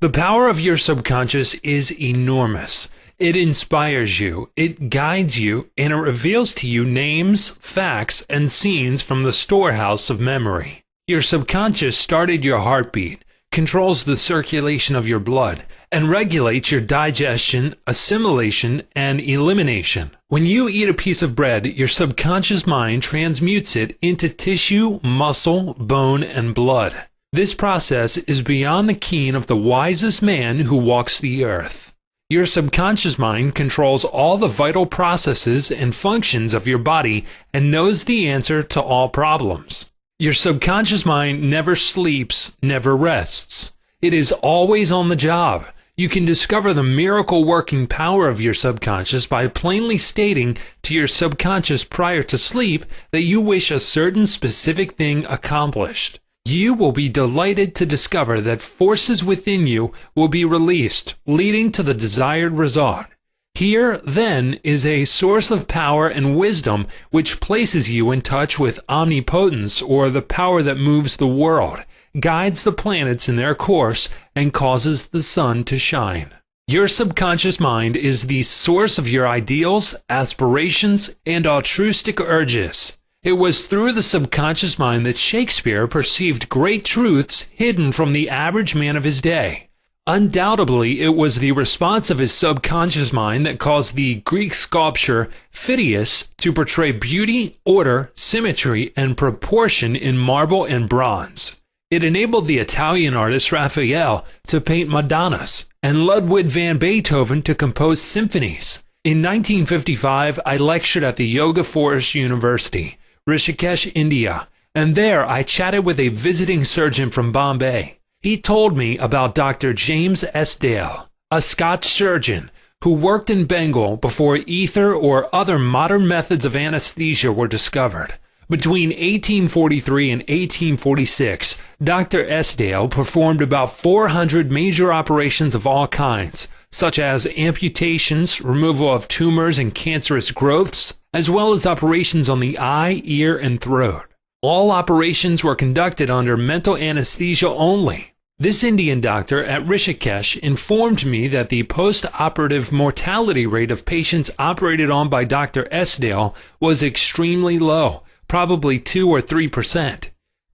The power of your subconscious is enormous. It inspires you, it guides you, and it reveals to you names, facts, and scenes from the storehouse of memory. Your subconscious started your heartbeat, controls the circulation of your blood, and regulates your digestion, assimilation, and elimination. When you eat a piece of bread, your subconscious mind transmutes it into tissue, muscle, bone, and blood. This process is beyond the ken of the wisest man who walks the earth. Your subconscious mind controls all the vital processes and functions of your body and knows the answer to all problems. Your subconscious mind never sleeps, never rests. It is always on the job. You can discover the miracle working power of your subconscious by plainly stating to your subconscious prior to sleep that you wish a certain specific thing accomplished. You will be delighted to discover that forces within you will be released, leading to the desired result. Here, then, is a source of power and wisdom which places you in touch with omnipotence, or the power that moves the world, guides the planets in their course, and causes the sun to shine. Your subconscious mind is the source of your ideals, aspirations, and altruistic urges. It was through the subconscious mind that Shakespeare perceived great truths hidden from the average man of his day. Undoubtedly, it was the response of his subconscious mind that caused the Greek sculptor Phidias to portray beauty, order, symmetry, and proportion in marble and bronze. It enabled the Italian artist Raphael to paint Madonnas, and Ludwig van Beethoven to compose symphonies. In 1955, I lectured at the Yoga Forest University, Rishikesh, India, and there I chatted with a visiting surgeon from Bombay. He told me about Dr. James S. Dale, a Scotch surgeon who worked in Bengal before ether or other modern methods of anesthesia were discovered. Between 1843 and 1846, Dr. S. Dale performed about 400 major operations of all kinds, such as amputations, removal of tumors and cancerous growths, as well as operations on the eye, ear, and throat. All operations were conducted under mental anesthesia only. This Indian doctor at Rishikesh informed me that the post-operative mortality rate of patients operated on by Dr. S. Dale was extremely low, probably 2 or 3%.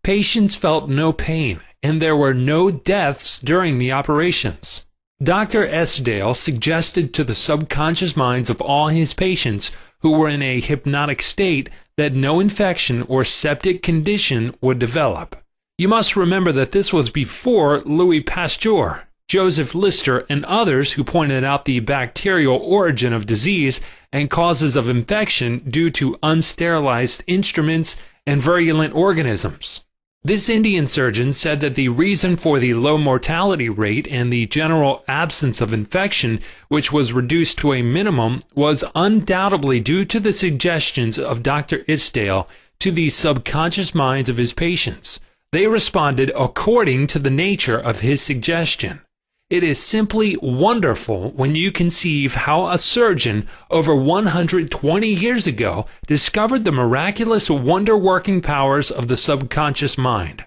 Patients felt no pain, and there were no deaths during the operations. Dr. S. Dale suggested to the subconscious minds of all his patients who were in a hypnotic state that no infection or septic condition would develop. You must remember that this was before Louis Pasteur, Joseph Lister, and others who pointed out the bacterial origin of disease and causes of infection due to unsterilized instruments and virulent organisms. This Indian surgeon said that the reason for the low mortality rate and the general absence of infection, which was reduced to a minimum, was undoubtedly due to the suggestions of Dr. Isdale to the subconscious minds of his patients. They responded according to the nature of his suggestion. It is simply wonderful when you conceive how a surgeon over 120 years ago discovered the miraculous wonder-working powers of the subconscious mind.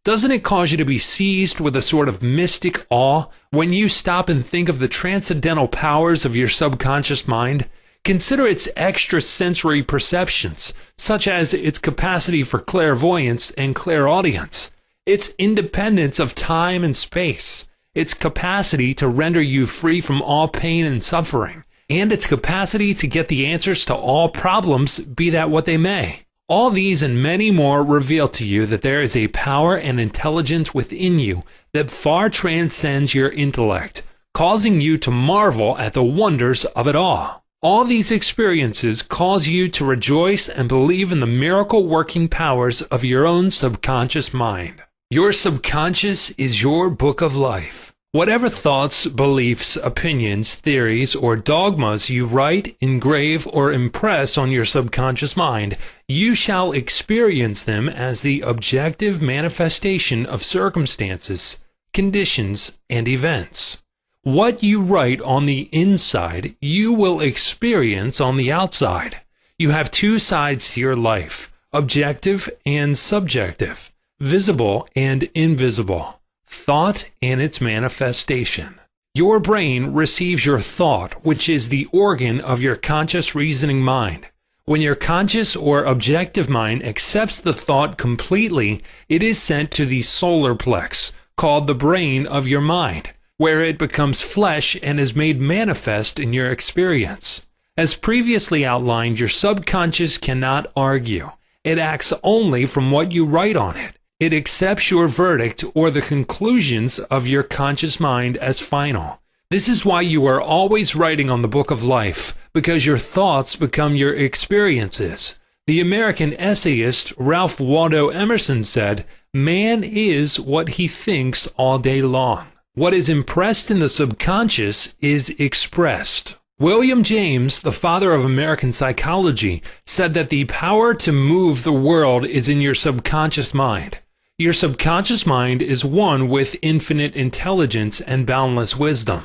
Doesn't it cause you to be seized with a sort of mystic awe when you stop and think of the transcendental powers of your subconscious mind? Consider its extrasensory perceptions, such as its capacity for clairvoyance and clairaudience, its independence of time and space, its capacity to render you free from all pain and suffering, and its capacity to get the answers to all problems, be that what they may. All these and many more reveal to you that there is a power and intelligence within you that far transcends your intellect, causing you to marvel at the wonders of it all. All these experiences cause you to rejoice and believe in the miracle-working powers of your own subconscious mind. Your subconscious is your book of life. Whatever thoughts, beliefs, opinions, theories, or dogmas you write, engrave, or impress on your subconscious mind, you shall experience them as the objective manifestation of circumstances, conditions, and events. What you write on the inside, you will experience on the outside. You have two sides to your life, objective and subjective, visible and invisible, thought and its manifestation. Your brain receives your thought, which is the organ of your conscious reasoning mind. When your conscious or objective mind accepts the thought completely, it is sent to the solar plex, called the brain of your mind, where it becomes flesh and is made manifest in your experience. As previously outlined, your subconscious cannot argue. It acts only from what you write on it. It accepts your verdict or the conclusions of your conscious mind as final. This is why you are always writing on the book of life, because your thoughts become your experiences. The American essayist Ralph Waldo Emerson said, "Man is what he thinks all day long." What is impressed in the subconscious is expressed. William James, the father of American psychology, said that the power to move the world is in your subconscious mind. Your subconscious mind is one with infinite intelligence and boundless wisdom.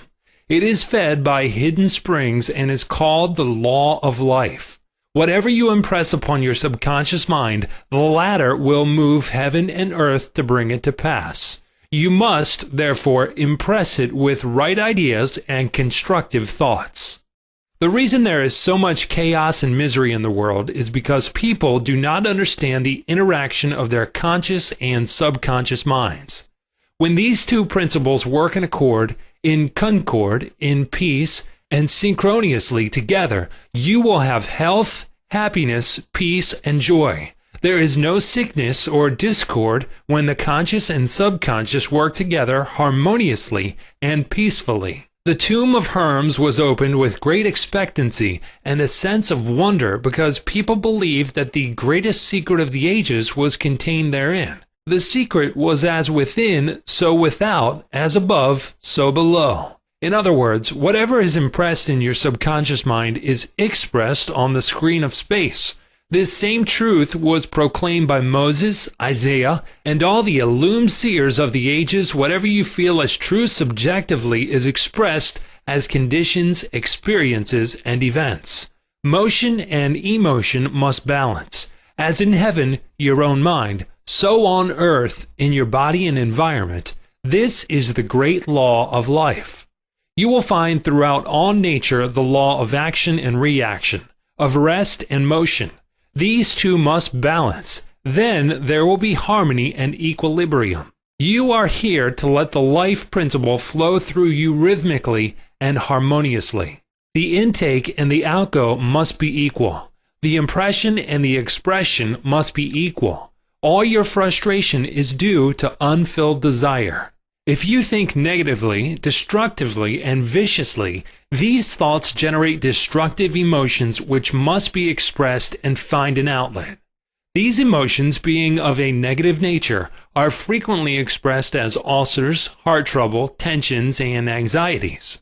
It is fed by hidden springs and is called the law of life. Whatever you impress upon your subconscious mind, the latter will move heaven and earth to bring it to pass. You must, therefore, impress it with right ideas and constructive thoughts. The reason there is so much chaos and misery in the world is because people do not understand the interaction of their conscious and subconscious minds. When these two principles work in accord, in concord, in peace, and synchronously together, you will have health, happiness, peace, and joy. There is no sickness or discord when the conscious and subconscious work together harmoniously and peacefully. The tomb of Hermes was opened with great expectancy and a sense of wonder because people believed that the greatest secret of the ages was contained therein. The secret was as within, so without, as above, so below. In other words, whatever is impressed in your subconscious mind is expressed on the screen of space. This same truth was proclaimed by Moses, Isaiah, and all the illumined seers of the ages. Whatever you feel as true subjectively is expressed as conditions, experiences, and events. Motion and emotion must balance. As in heaven, your own mind, so on earth, in your body and environment. This is the great law of life. You will find throughout all nature the law of action and reaction, of rest and motion. These two must balance. Then there will be harmony and equilibrium. You are here to let the life principle flow through you rhythmically and harmoniously. The intake and the outgo must be equal. The impression and the expression must be equal. All your frustration is due to unfilled desire. If you think negatively, destructively, and viciously, these thoughts generate destructive emotions which must be expressed and find an outlet. These emotions, being of a negative nature, are frequently expressed as ulcers, heart trouble, tensions, and anxieties.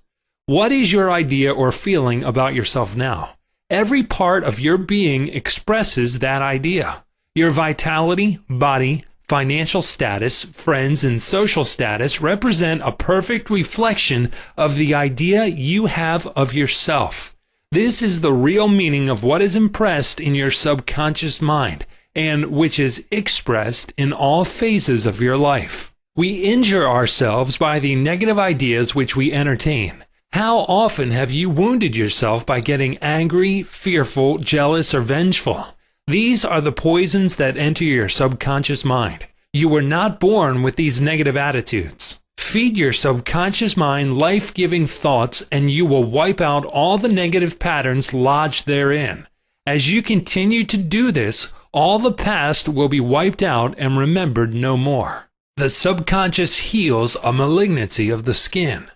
What is your idea or feeling about yourself now? Every part of your being expresses that idea. Your vitality, body, financial status, friends, and social status represent a perfect reflection of the idea you have of yourself. This is the real meaning of what is impressed in your subconscious mind, and which is expressed in all phases of your life. We injure ourselves by the negative ideas which we entertain. How often have you wounded yourself by getting angry, fearful, jealous, or vengeful? These are the poisons that enter your subconscious mind. You were not born with these negative attitudes. Feed your subconscious mind life-giving thoughts and you will wipe out all the negative patterns lodged therein. As you continue to do this, all the past will be wiped out and remembered no more. The subconscious heals a malignancy of the skin.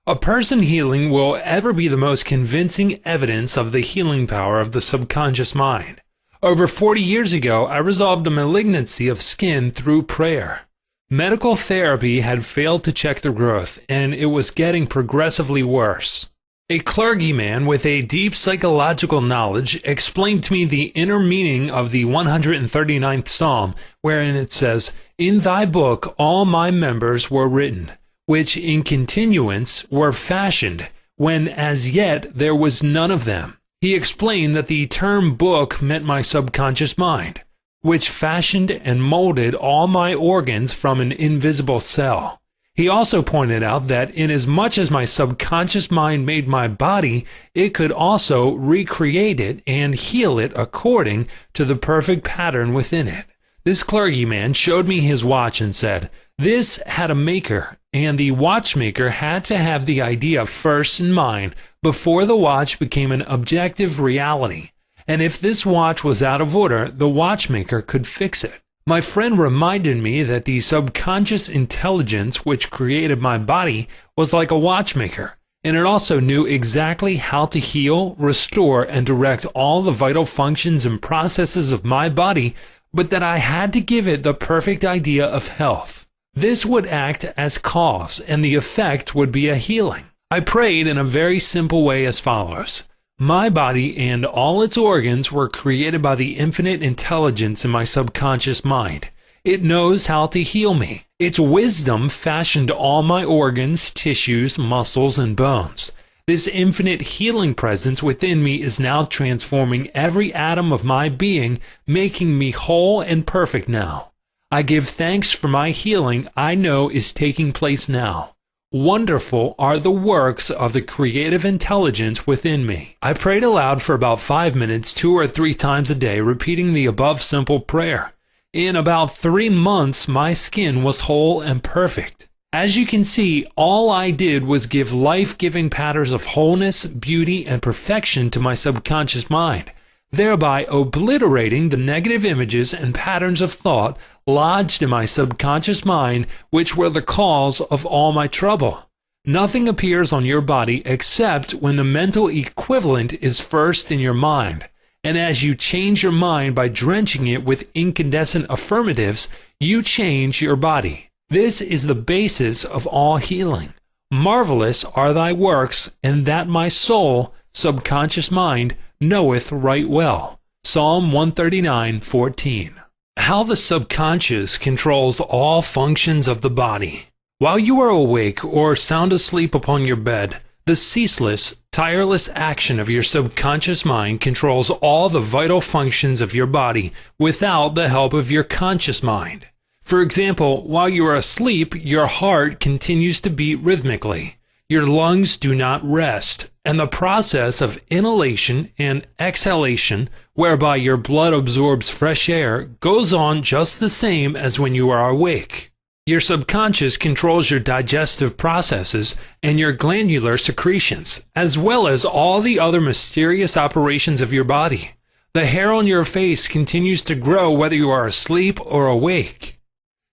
A person healing will ever be the most convincing evidence of the healing power of the subconscious mind. Over 40 years ago, I resolved a malignancy of skin through prayer. Medical therapy had failed to check the growth, and it was getting progressively worse. A clergyman with a deep psychological knowledge explained to me the inner meaning of the 139th Psalm, wherein it says, "In thy book all my members were written, which in continuance were fashioned, when as yet there was none of them." He explained that the term book meant my subconscious mind, which fashioned and molded all my organs from an invisible cell. He also pointed out that inasmuch as my subconscious mind made my body, it could also recreate it and heal it according to the perfect pattern within it. This clergyman showed me his watch and said, "This had a maker, and the watchmaker had to have the idea first in mind before the watch became an objective reality. And if this watch was out of order, the watchmaker could fix it." My friend reminded me that the subconscious intelligence which created my body was like a watchmaker, and it also knew exactly how to heal, restore, and direct all the vital functions and processes of my body, but that I had to give it the perfect idea of health. This would act as cause, and the effect would be a healing. I prayed in a very simple way as follows. My body and all its organs were created by the infinite intelligence in my subconscious mind. It knows how to heal me. Its wisdom fashioned all my organs, tissues, muscles, and bones. This infinite healing presence within me is now transforming every atom of my being, making me whole and perfect now. I give thanks for my healing I know is taking place now. Wonderful are the works of the creative intelligence within me. I prayed aloud for about 5 minutes 2 or 3 times a day, repeating the above simple prayer. In about 3 months, my skin was whole and perfect. As you can see, all I did was give life-giving patterns of wholeness, beauty, and perfection to my subconscious mind, thereby obliterating the negative images and patterns of thought lodged in my subconscious mind, which were the cause of all my trouble. Nothing appears on your body except when the mental equivalent is first in your mind, and as you change your mind by drenching it with incandescent affirmatives, you change your body. This is the basis of all healing. Marvelous are thy works, and that my soul, subconscious mind, knoweth right well. Psalm 139:14. How the subconscious controls all functions of the body. While you are awake or sound asleep upon your bed, the ceaseless, tireless action of your subconscious mind controls all the vital functions of your body without the help of your conscious mind. For example, while you are asleep, your heart continues to beat rhythmically. Your lungs do not rest, and the process of inhalation and exhalation, whereby your blood absorbs fresh air, goes on just the same as when you are awake. Your subconscious controls your digestive processes and your glandular secretions, as well as all the other mysterious operations of your body. The hair on your face continues to grow whether you are asleep or awake.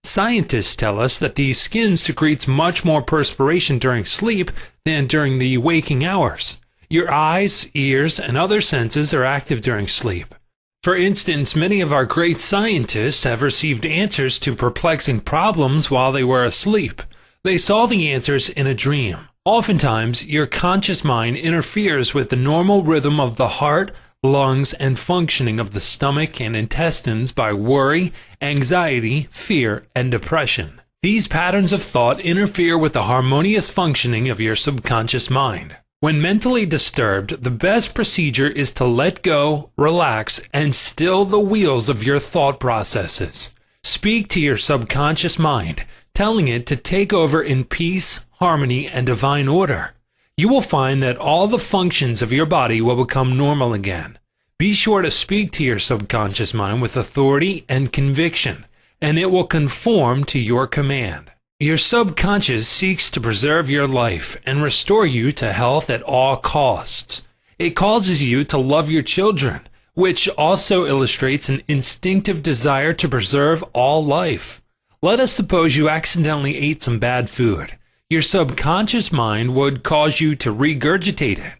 Scientists tell us that the skin secretes much more perspiration during sleep than during the waking hours. Your eyes, ears, and other senses are active during sleep. For instance, many of our great scientists have received answers to perplexing problems while they were asleep. They saw the answers in a dream. Oftentimes, your conscious mind interferes with the normal rhythm of the heart, lungs, and functioning of the stomach and intestines by worry, anxiety, fear, and depression. These patterns of thought interfere with the harmonious functioning of your subconscious mind. When mentally disturbed, the best procedure is to let go, relax, and still the wheels of your thought processes. Speak to your subconscious mind, telling it to take over in peace, harmony, and divine order. You will find that all the functions of your body will become normal again. Be sure to speak to your subconscious mind with authority and conviction, and it will conform to your command. Your subconscious seeks to preserve your life and restore you to health at all costs. It causes you to love your children, which also illustrates an instinctive desire to preserve all life. Let us suppose you accidentally ate some bad food. Your subconscious mind would cause you to regurgitate it.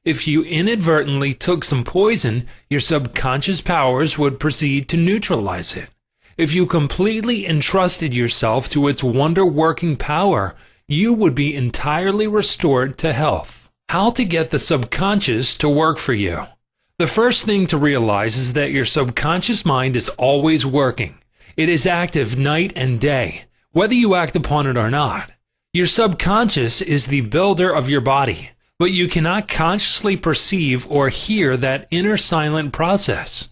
If you inadvertently took some poison, your subconscious powers would proceed to neutralize it. If you completely entrusted yourself to its wonder-working power, you would be entirely restored to health. How to get the subconscious to work for you? The first thing to realize is that your subconscious mind is always working. It is active night and day, whether you act upon it or not. Your subconscious is the builder of your body, but you cannot consciously perceive or hear that inner silent process.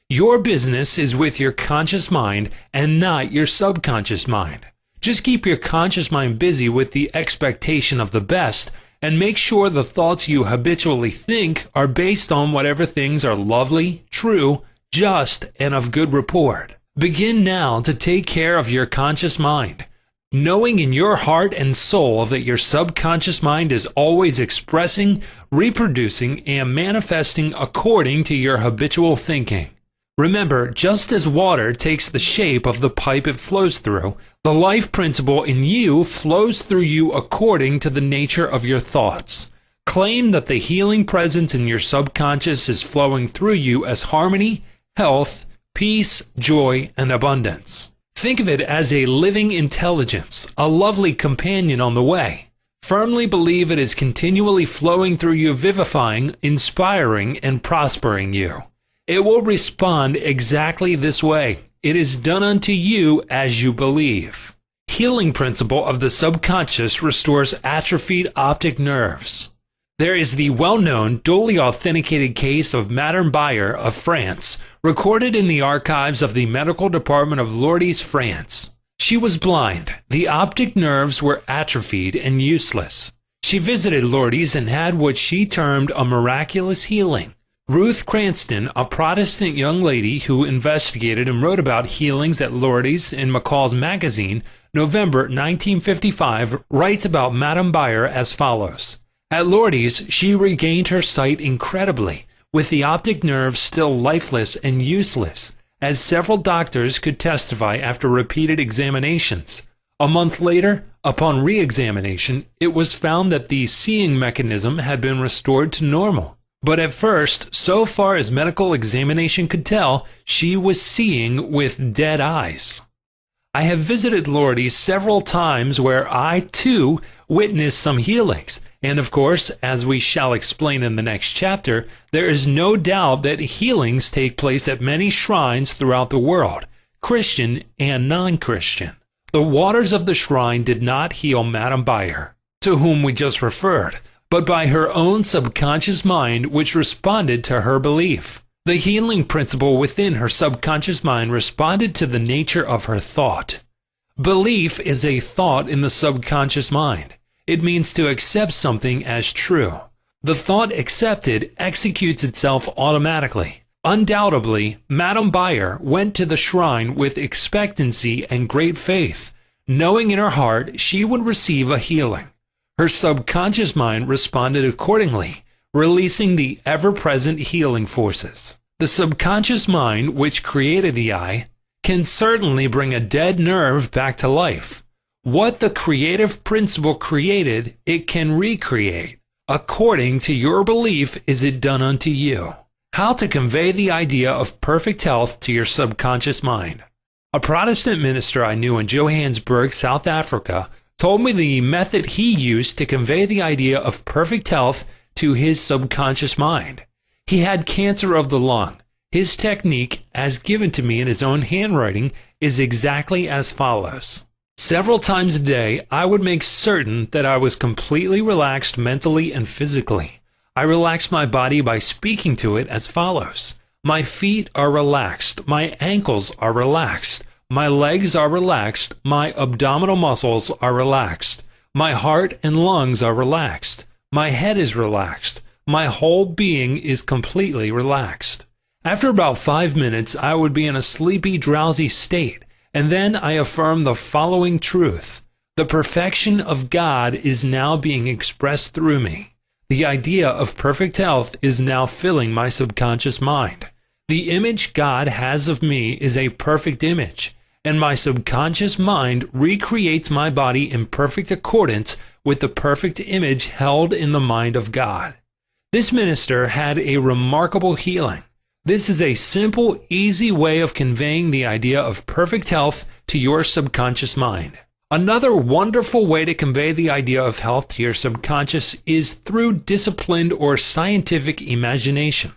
Your business is with your conscious mind and not your subconscious mind. Just keep your conscious mind busy with the expectation of the best, and make sure the thoughts you habitually think are based on whatever things are lovely, true, just, and of good report. Begin now to take care of your conscious mind, knowing in your heart and soul that your subconscious mind is always expressing, reproducing, and manifesting according to your habitual thinking. Remember, just as water takes the shape of the pipe it flows through, the life principle in you flows through you according to the nature of your thoughts. Claim that the healing presence in your subconscious is flowing through you as harmony, health, peace, joy, and abundance. Think of it as a living intelligence, a lovely companion on the way. Firmly believe it is continually flowing through you, vivifying, inspiring, and prospering you. It will respond exactly this way. It is done unto you as you believe. Healing principle of the subconscious restores atrophied optic nerves. There is the well-known, duly authenticated case of Madame Bayer of France, recorded in the archives of the medical department of Lourdes, France. She was blind. The optic nerves were atrophied and useless. She visited Lourdes and had what she termed a miraculous healing. Ruth Cranston, a Protestant young lady who investigated and wrote about healings at Lourdes in McCall's magazine, November 1955, writes about Madame Bayer as follows. At Lourdes, she regained her sight incredibly, with the optic nerves still lifeless and useless, as several doctors could testify after repeated examinations. A month later, upon re-examination, it was found that the seeing mechanism had been restored to normal. But at first, so far as medical examination could tell, she was seeing with dead eyes. I have visited Lourdes several times where I, too, witnessed some healings, and of course, as we shall explain in the next chapter, there is no doubt that healings take place at many shrines throughout the world, Christian and non-Christian. The waters of the shrine did not heal Madame Bayer, to whom we just referred, but by her own subconscious mind which responded to her belief. The healing principle within her subconscious mind responded to the nature of her thought. Belief is a thought in the subconscious mind. It means to accept something as true. The thought accepted executes itself automatically. Undoubtedly, Madame Bayer went to the shrine with expectancy and great faith, knowing in her heart she would receive a healing. Her subconscious mind responded accordingly, releasing the ever-present healing forces. The subconscious mind, which created the eye, can certainly bring a dead nerve back to life. What the creative principle created, it can recreate. According to your belief is it done unto you. How to convey the idea of perfect health to your subconscious mind. A Protestant minister I knew in Johannesburg, South Africa, told me the method he used to convey the idea of perfect health to his subconscious mind. He had cancer of the lung. His technique, as given to me in his own handwriting, is exactly as follows. Several times a day, I would make certain that I was completely relaxed mentally and physically. I relaxed my body by speaking to it as follows. My feet are relaxed. My ankles are relaxed. My legs are relaxed. My abdominal muscles are relaxed. My heart and lungs are relaxed. My head is relaxed. My whole being is completely relaxed. After about 5 minutes, I would be in a sleepy, drowsy state, and then I affirmed the following truth. The perfection of God is now being expressed through me. The idea of perfect health is now filling my subconscious mind. The image God has of me is a perfect image, and my subconscious mind recreates my body in perfect accordance with the perfect image held in the mind of God. This minister had a remarkable healing. This is a simple, easy way of conveying the idea of perfect health to your subconscious mind. Another wonderful way to convey the idea of health to your subconscious is through disciplined or scientific imagination.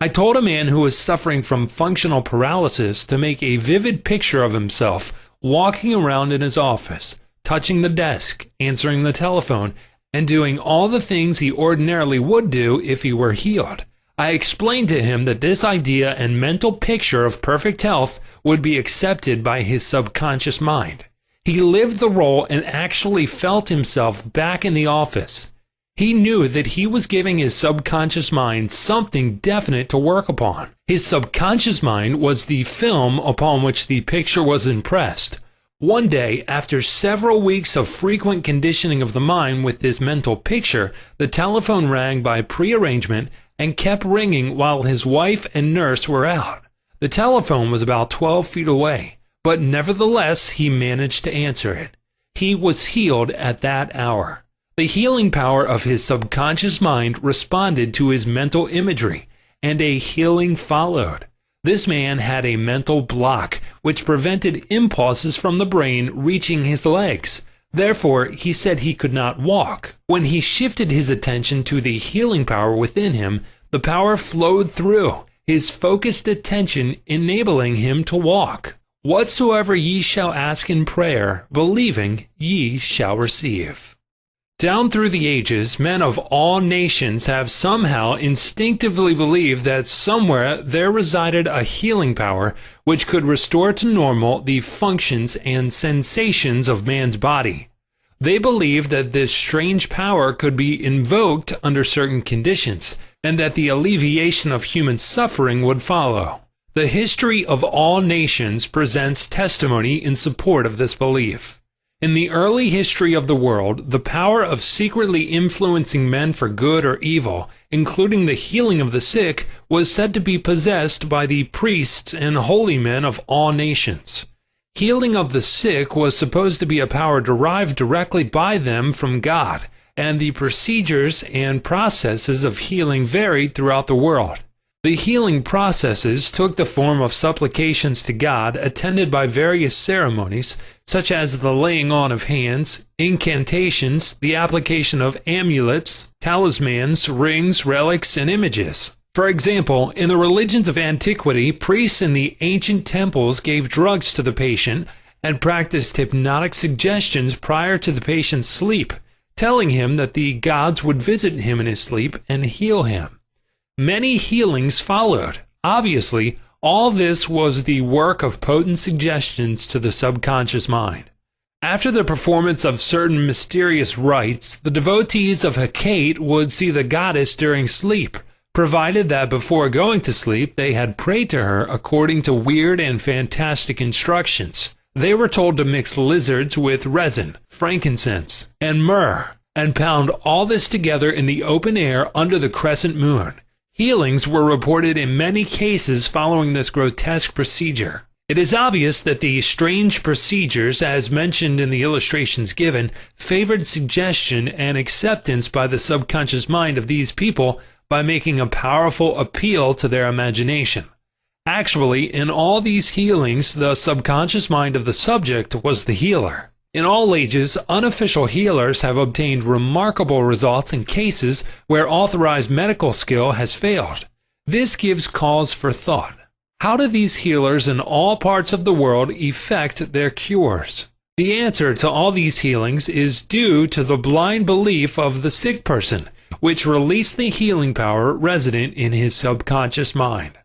I told a man who was suffering from functional paralysis to make a vivid picture of himself walking around in his office, touching the desk, answering the telephone, and doing all the things he ordinarily would do if he were healed. I explained to him that this idea and mental picture of perfect health would be accepted by his subconscious mind. He lived the role and actually felt himself back in the office. He knew that he was giving his subconscious mind something definite to work upon. His subconscious mind was the film upon which the picture was impressed. One day, after several weeks of frequent conditioning of the mind with this mental picture, the telephone rang by prearrangement and kept ringing while his wife and nurse were out. The telephone was about 12 feet away, but nevertheless he managed to answer it. He was healed at that hour. The healing power of his subconscious mind responded to his mental imagery, and a healing followed. This man had a mental block which prevented impulses from the brain reaching his legs. Therefore, he said he could not walk. When he shifted his attention to the healing power within him, the power flowed through, his focused attention enabling him to walk. Whatsoever ye shall ask in prayer, believing, ye shall receive. Down through the ages, men of all nations have somehow instinctively believed that somewhere there resided a healing power which could restore to normal the functions and sensations of man's body. They believed that this strange power could be invoked under certain conditions, and that the alleviation of human suffering would follow. The history of all nations presents testimony in support of this belief. In the early history of the world, the power of secretly influencing men for good or evil, including the healing of the sick, was said to be possessed by the priests and holy men of all nations. Healing of the sick was supposed to be a power derived directly by them from God, and the procedures and processes of healing varied throughout the world. The healing processes took the form of supplications to God attended by various ceremonies, such as the laying on of hands, incantations, the application of amulets, talismans, rings, relics, and images. For example, in the religions of antiquity, priests in the ancient temples gave drugs to the patient and practiced hypnotic suggestions prior to the patient's sleep, telling him that the gods would visit him in his sleep and heal him. Many healings followed. Obviously, all this was the work of potent suggestions to the subconscious mind. After the performance of certain mysterious rites, the devotees of Hecate would see the goddess during sleep, provided that before going to sleep they had prayed to her according to weird and fantastic instructions. They were told to mix lizards with resin, frankincense, and myrrh, and pound all this together in the open air under the crescent moon. Healings were reported in many cases following this grotesque procedure. It is obvious that the strange procedures, as mentioned in the illustrations given, favored suggestion and acceptance by the subconscious mind of these people by making a powerful appeal to their imagination. Actually, in all these healings, the subconscious mind of the subject was the healer. In all ages, unofficial healers have obtained remarkable results in cases where authorized medical skill has failed. This gives cause for thought. How do these healers in all parts of the world effect their cures? The answer to all these healings is due to the blind belief of the sick person, which released the healing power resident in his subconscious mind.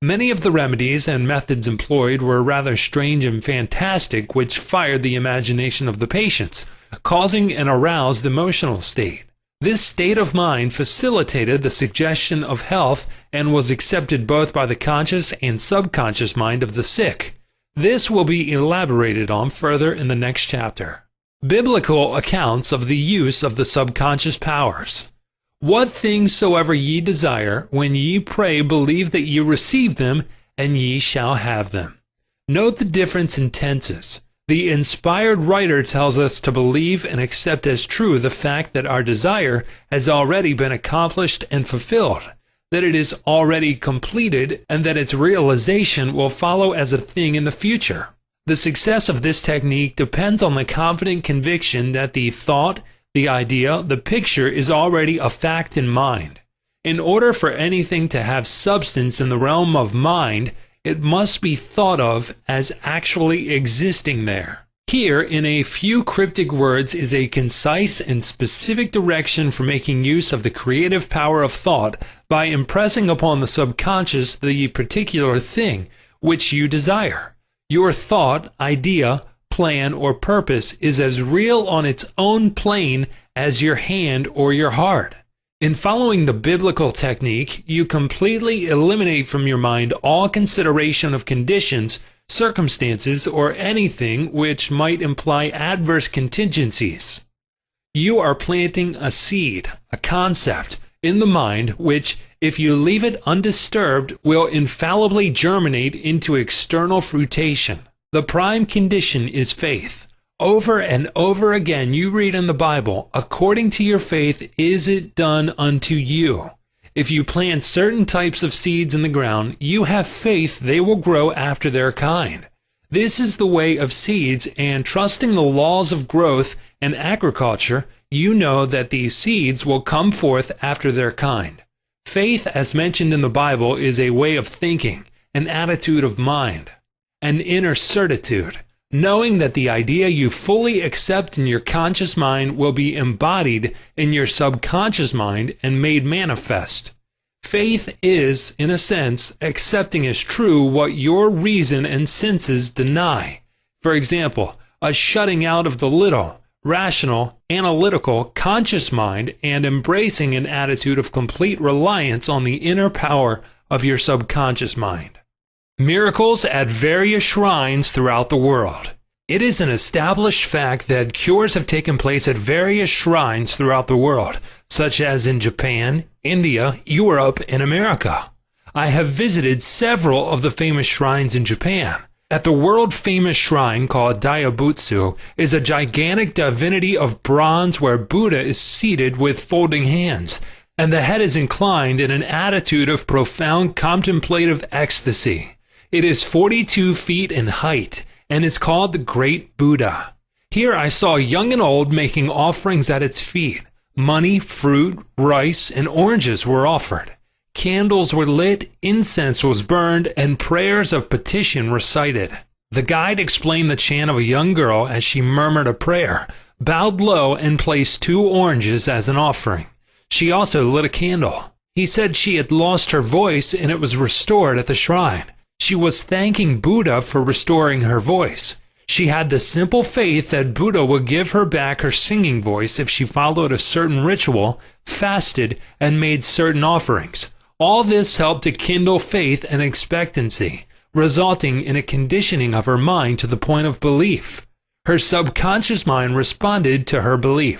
Many of the remedies and methods employed were rather strange and fantastic, which fired the imagination of the patients, causing an aroused emotional state. This state of mind facilitated the suggestion of health and was accepted both by the conscious and subconscious mind of the sick. This will be elaborated on further in the next chapter. Biblical accounts of the use of the subconscious powers. What things soever ye desire, when ye pray, believe that ye receive them, and ye shall have them. Note the difference in tenses. The inspired writer tells us to believe and accept as true the fact that our desire has already been accomplished and fulfilled, that it is already completed, and that its realization will follow as a thing in the future. The success of this technique depends on the confident conviction that the thought, the idea, the picture is already a fact in mind. In order for anything to have substance in the realm of mind, it must be thought of as actually existing there. Here, in a few cryptic words, is a concise and specific direction for making use of the creative power of thought by impressing upon the subconscious the particular thing which you desire. Your thought, idea, plan, or purpose is as real on its own plane as your hand or your heart. In following the biblical technique, you completely eliminate from your mind all consideration of conditions, circumstances, or anything which might imply adverse contingencies. You are planting a seed, a concept, in the mind which, if you leave it undisturbed, will infallibly germinate into external fruition. The prime condition is faith. Over and over again you read in the Bible, according to your faith is it done unto you. If you plant certain types of seeds in the ground, you have faith they will grow after their kind. This is the way of seeds, and trusting the laws of growth and agriculture, you know that these seeds will come forth after their kind. Faith, as mentioned in the Bible, is a way of thinking, an attitude of mind, an inner certitude, knowing that the idea you fully accept in your conscious mind will be embodied in your subconscious mind and made manifest. Faith is, in a sense, accepting as true what your reason and senses deny. For example, a shutting out of the little, rational, analytical, conscious mind and embracing an attitude of complete reliance on the inner power of your subconscious mind. Miracles at various shrines throughout the world. It is an established fact that cures have taken place at various shrines throughout the world, such as in Japan, India, Europe, and America. I have visited several of the famous shrines in Japan. At the world-famous shrine called Daibutsu is a gigantic divinity of bronze where Buddha is seated with folding hands, and the head is inclined in an attitude of profound contemplative ecstasy. It is 42 feet in height, and is called the Great Buddha. Here I saw young and old making offerings at its feet. Money, fruit, rice, and oranges were offered. Candles were lit, incense was burned, and prayers of petition recited. The guide explained the chant of a young girl as she murmured a prayer, bowed low, and placed 2 oranges as an offering. She also lit a candle. He said she had lost her voice and it was restored at the shrine. She was thanking Buddha for restoring her voice. She had the simple faith that Buddha would give her back her singing voice if she followed a certain ritual, fasted, and made certain offerings. All this helped to kindle faith and expectancy, resulting in a conditioning of her mind to the point of belief. Her subconscious mind responded to her belief.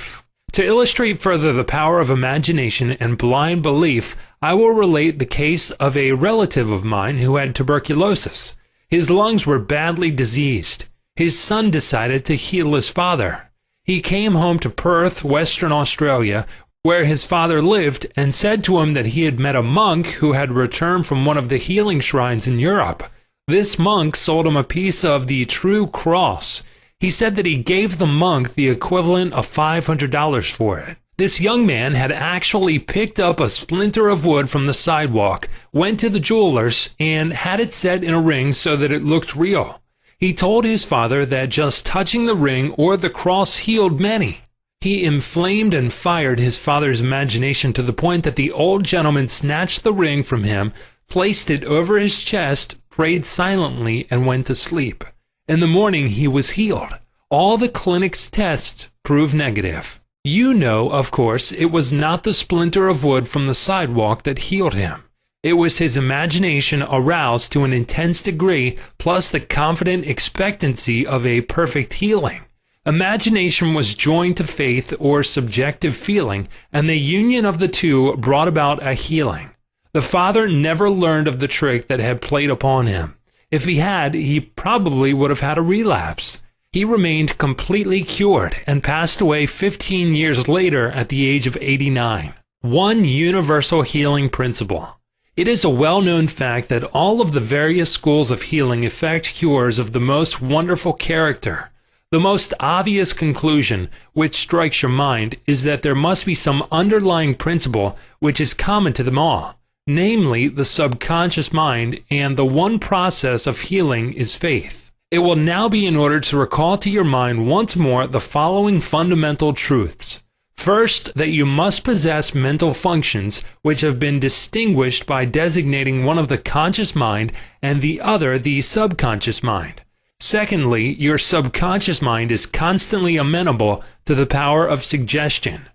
To illustrate further the power of imagination and blind belief, I will relate the case of a relative of mine who had tuberculosis. His lungs were badly diseased. His son decided to heal his father. He came home to Perth, Western Australia, where his father lived, and said to him that he had met a monk who had returned from one of the healing shrines in Europe. This monk sold him a piece of the true cross. He said that he gave the monk the equivalent of $500 for it. This young man had actually picked up a splinter of wood from the sidewalk, went to the jeweler's, and had it set in a ring so that it looked real. He told his father that just touching the ring or the cross healed many. He inflamed and fired his father's imagination to the point that the old gentleman snatched the ring from him, placed it over his chest, prayed silently, and went to sleep. In the morning he was healed. All the clinic's tests proved negative. You know, of course, it was not the splinter of wood from the sidewalk that healed him. It was his imagination aroused to an intense degree, plus the confident expectancy of a perfect healing. Imagination was joined to faith or subjective feeling, and the union of the two brought about a healing. The father never learned of the trick that had played upon him. If he had, he probably would have had a relapse. He remained completely cured and passed away 15 years later at the age of 89. One universal healing principle. It is a well-known fact that all of the various schools of healing effect cures of the most wonderful character. The most obvious conclusion, which strikes your mind, is that there must be some underlying principle which is common to them all, namely the subconscious mind, and the one process of healing is faith. It will now be in order to recall to your mind once more the following fundamental truths. First, that you must possess mental functions which have been distinguished by designating one of the conscious mind and the other the subconscious mind. Secondly, your subconscious mind is constantly amenable to the power of suggestion.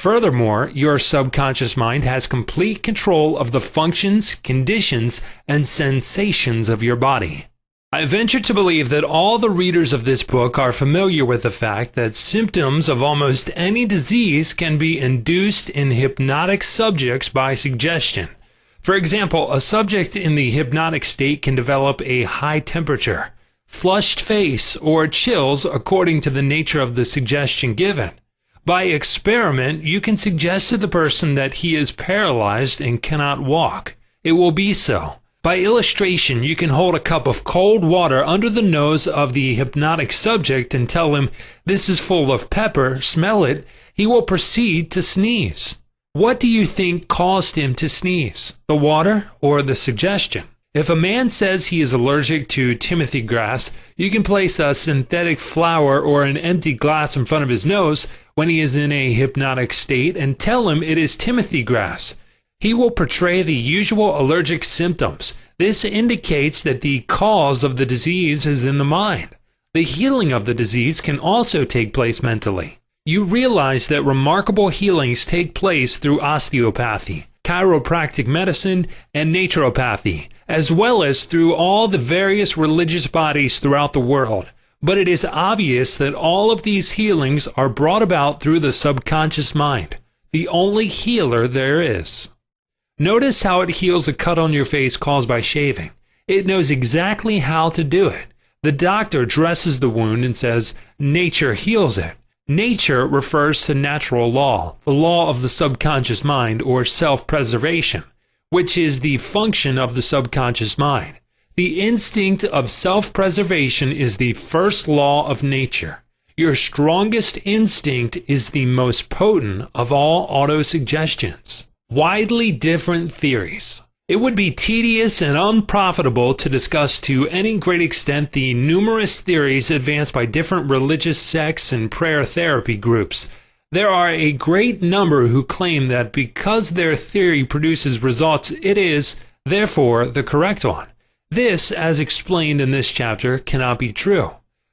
Furthermore, your subconscious mind has complete control of the functions, conditions, and sensations of your body. I venture to believe that all the readers of this book are familiar with the fact that symptoms of almost any disease can be induced in hypnotic subjects by suggestion. For example, a subject in the hypnotic state can develop a high temperature, flushed face, or chills according to the nature of the suggestion given. By experiment, you can suggest to the person that he is paralyzed and cannot walk. It will be so. By illustration, you can hold a cup of cold water under the nose of the hypnotic subject and tell him, "This is full of pepper, smell it." He will proceed to sneeze. What do you think caused him to sneeze? The water or the suggestion? If a man says he is allergic to Timothy grass, you can place a synthetic flower or an empty glass in front of his nose when he is in a hypnotic state and tell him it is Timothy grass. He will portray the usual allergic symptoms. This indicates that the cause of the disease is in the mind. The healing of the disease can also take place mentally. You realize that remarkable healings take place through osteopathy, chiropractic medicine, and naturopathy, as well as through all the various religious bodies throughout the world. But it is obvious that all of these healings are brought about through the subconscious mind, the only healer there is. Notice how it heals a cut on your face caused by shaving. It knows exactly how to do it. The doctor dresses the wound and says, "Nature heals it." Nature refers to natural law, the law of the subconscious mind, or self-preservation, which is the function of the subconscious mind. The instinct of self-preservation is the first law of nature. Your strongest instinct is the most potent of all autosuggestions. Widely different theories. It would be tedious and unprofitable to discuss to any great extent the numerous theories advanced by different religious sects and prayer therapy groups. There are a great number who claim that because their theory produces results, it is, therefore, the correct one. This, as explained in this chapter, cannot be true.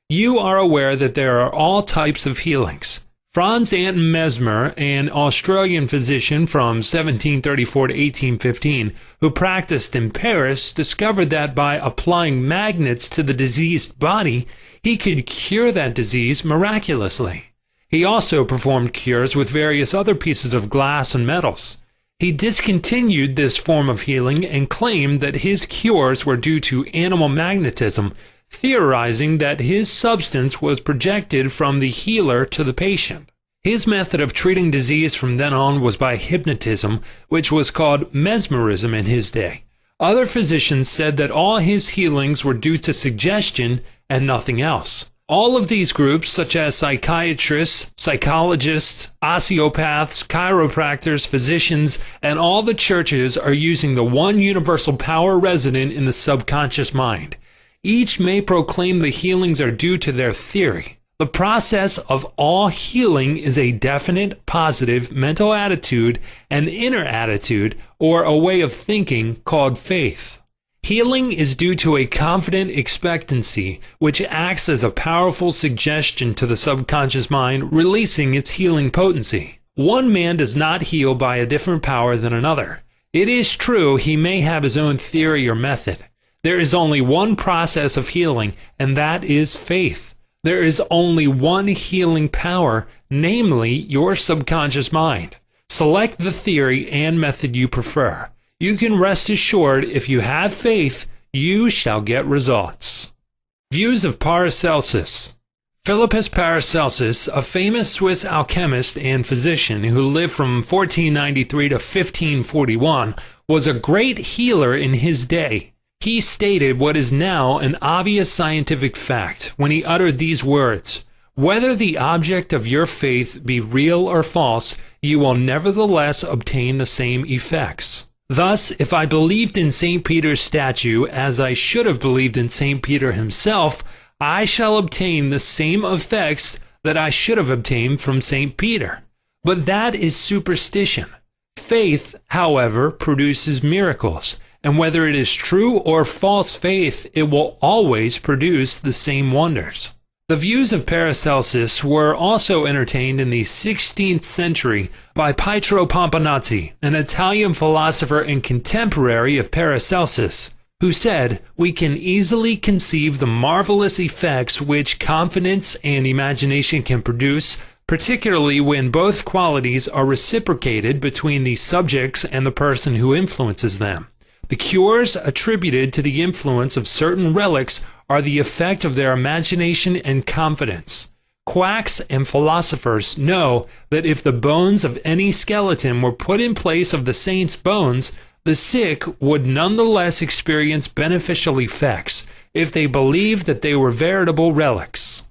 You are aware that there are all types of healings. Franz Anton Mesmer, an Australian physician from 1734 to 1815, who practiced in Paris, discovered that by applying magnets to the diseased body, he could cure that disease miraculously. He also performed cures with various other pieces of glass and metals. He discontinued this form of healing and claimed that his cures were due to animal magnetism, theorizing that his substance was projected from the healer to the patient. His method of treating disease from then on was by hypnotism, which was called mesmerism in his day. Other physicians said that all his healings were due to suggestion and nothing else. All of these groups, such as psychiatrists, psychologists, osteopaths, chiropractors, physicians, and all the churches are using the one universal power resident in the subconscious mind. Each may proclaim the healings are due to their theory. The process of all healing is a definite, positive mental attitude, an inner attitude, or a way of thinking called faith. Healing is due to a confident expectancy, which acts as a powerful suggestion to the subconscious mind, releasing its healing potency. One man does not heal by a different power than another. It is true he may have his own theory or method. There is only one process of healing, and that is faith. There is only one healing power, namely your subconscious mind. Select the theory and method you prefer. You can rest assured if you have faith, you shall get results. Views of Paracelsus. Philippus Paracelsus, a famous Swiss alchemist and physician who lived from 1493 to 1541, was a great healer in his day. He stated what is now an obvious scientific fact when he uttered these words: "Whether the object of your faith be real or false, you will nevertheless obtain the same effects." Thus, if I believed in St. Peter's statue as I should have believed in St. Peter himself, I shall obtain the same effects that I should have obtained from St. Peter. But that is superstition. Faith, however, produces miracles, and whether it is true or false faith, it will always produce the same wonders. The views of Paracelsus were also entertained in the 16th century by Pietro Pomponazzi, an Italian philosopher and contemporary of Paracelsus, who said, "We can easily conceive the marvelous effects which confidence and imagination can produce, particularly when both qualities are reciprocated between the subjects and the person who influences them. The cures attributed to the influence of certain relics are the effect of their imagination and confidence. Quacks and philosophers know that if the bones of any skeleton were put in place of the saint's bones, the sick would nonetheless experience beneficial effects, if they believed that they were veritable relics.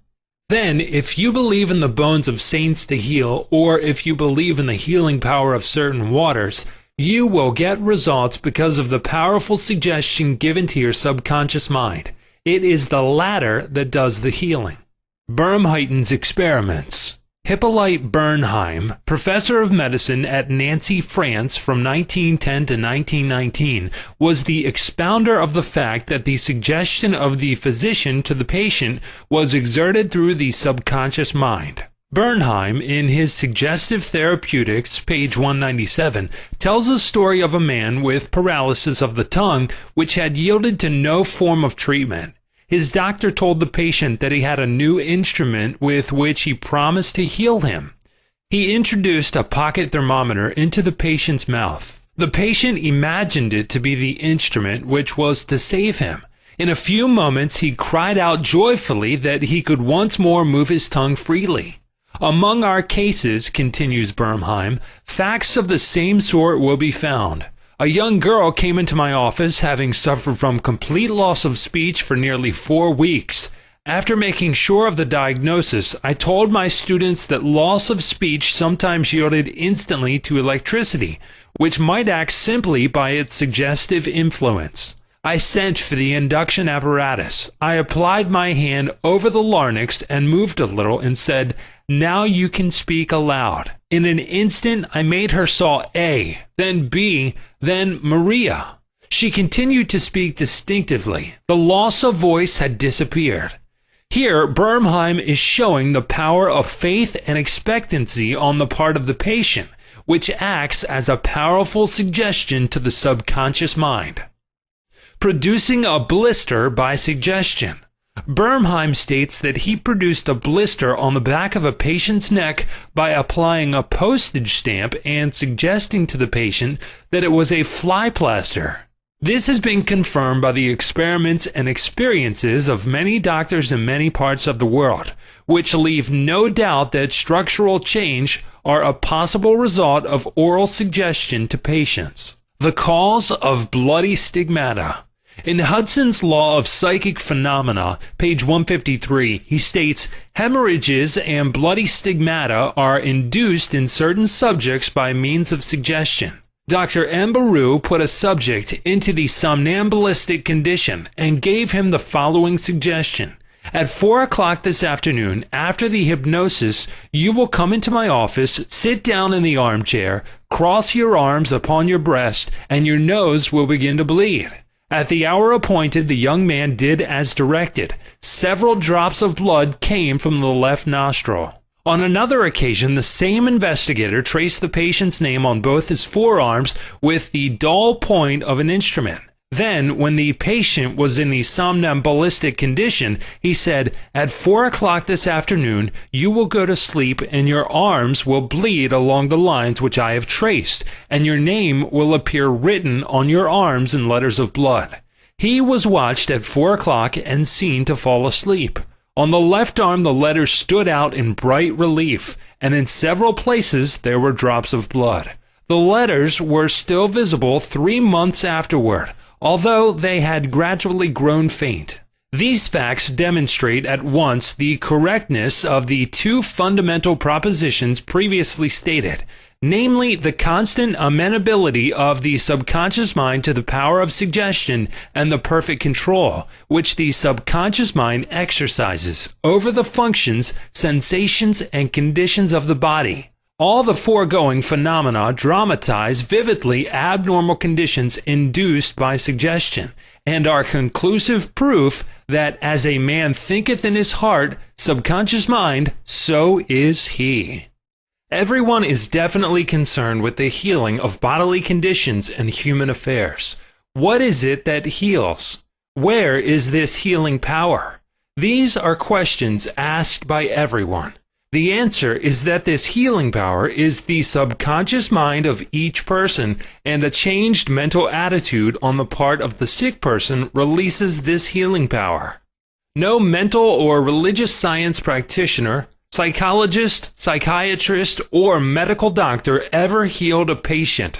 Then, if you believe in the bones of saints to heal, or if you believe in the healing power of certain waters, you will get results because of the powerful suggestion given to your subconscious mind. It is the latter that does the healing." Burnheim's experiments. Hippolyte Burnheim, professor of medicine at Nancy, France from 1910 to 1919, was the expounder of the fact that the suggestion of the physician to the patient was exerted through the subconscious mind. Burnheim, in his Suggestive Therapeutics, page 197, tells a story of a man with paralysis of the tongue which had yielded to no form of treatment. His doctor told the patient that he had a new instrument with which he promised to heal him. He introduced a pocket thermometer into the patient's mouth. The patient imagined it to be the instrument which was to save him. In a few moments he cried out joyfully that he could once more move his tongue freely. "Among our cases," continues Burnheim, "facts of the same sort will be found. A young girl came into my office having suffered from complete loss of speech for nearly 4 weeks. After making sure of the diagnosis, I told my students that loss of speech sometimes yielded instantly to electricity, which might act simply by its suggestive influence. I sent for the induction apparatus. I applied my hand over the larynx and moved a little and said, 'Now you can speak aloud.' In an instant I made her saw A, then B, then Maria. She continued to speak distinctively. The loss of voice had disappeared." Here Burnheim is showing the power of faith and expectancy on the part of the patient, which acts as a powerful suggestion to the subconscious mind. Producing a blister by suggestion. Burnheim states that he produced a blister on the back of a patient's neck by applying a postage stamp and suggesting to the patient that it was a fly plaster. This has been confirmed by the experiments and experiences of many doctors in many parts of the world, which leave no doubt that structural change are a possible result of oral suggestion to patients. The cause of bloody stigmata. In Hudson's Law of Psychic Phenomena, page 153, he states, "Hemorrhages and bloody stigmata are induced in certain subjects by means of suggestion." Dr. M. Baru put a subject into the somnambulistic condition and gave him the following suggestion. "At 4 o'clock this afternoon, after the hypnosis, you will come into my office, sit down in the armchair, cross your arms upon your breast, and your nose will begin to bleed." At the hour appointed, the young man did as directed. Several drops of blood came from the left nostril. On another occasion, the same investigator traced the patient's name on both his forearms with the dull point of an instrument. Then, when the patient was in the somnambulistic condition, he said, "At 4 o'clock this afternoon, you will go to sleep and your arms will bleed along the lines which I have traced, and your name will appear written on your arms in letters of blood." He was watched at 4 o'clock and seen to fall asleep. On the left arm the letters stood out in bright relief, and in several places there were drops of blood. The letters were still visible 3 months afterward, although they had gradually grown faint. These facts demonstrate at once the correctness of the 2 fundamental propositions previously stated, namely the constant amenability of the subconscious mind to the power of suggestion and the perfect control which the subconscious mind exercises over the functions, sensations, and conditions of the body. All the foregoing phenomena dramatize vividly abnormal conditions induced by suggestion, and are conclusive proof that as a man thinketh in his heart, subconscious mind, so is he. Everyone is definitely concerned with the healing of bodily conditions and human affairs. What is it that heals? Where is this healing power? These are questions asked by everyone. The answer is that this healing power is the subconscious mind of each person, and a changed mental attitude on the part of the sick person releases this healing power. No mental or religious science practitioner, psychologist, psychiatrist, or medical doctor ever healed a patient.